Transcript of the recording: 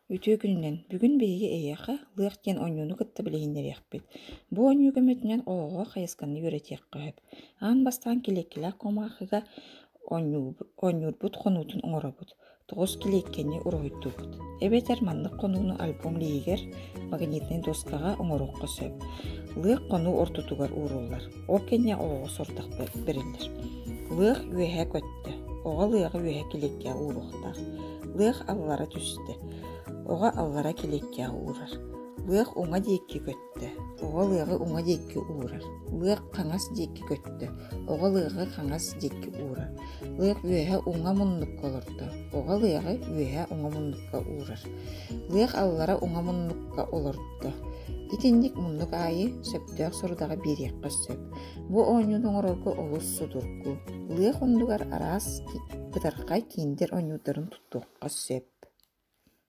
Үтө күнүнен бүгүн беги эйяха лыах тен онюну кытта билейиннерияхпит. Бу оню көмөтүнен оого хайысканны үретиек көһөп. Аан бастаан килеккилээх комаахыга онюрбут хонуутун оҥоробут. Тоҕус килеккенни уроһуйдуубут. Эбетер маннык конууну альбом лиигер магнитный доскага оҥоруохха сөп. Лыах конуу ортутугар ууруллар. Ол кенне оого сортах бериллер. Лыах үөһэ көттө. Ога лыагы үөһэ килеккэ уурухтаах. Лыах аллара түстэ. Ога аллара килеккэ уурар. Лыах уңа диекки көттө. Ога лыагы уңа диекки уурар. Лыах хаңас диекки көттө. Ога лыагы хаңас диекки уурар. Лыах үөһэ уңа муннукка олордо. Ога лыагы үөһэ уңа муннукка уурар. Лыах аллара уңа муннукка олордо. Итинник муннук айы сөптөөх сурдага бириекка сөп. Бу ооньунун оңорорго олус судургу. Лыах ондугар араас бытархай киндер ооньуударын туттуокка сөп.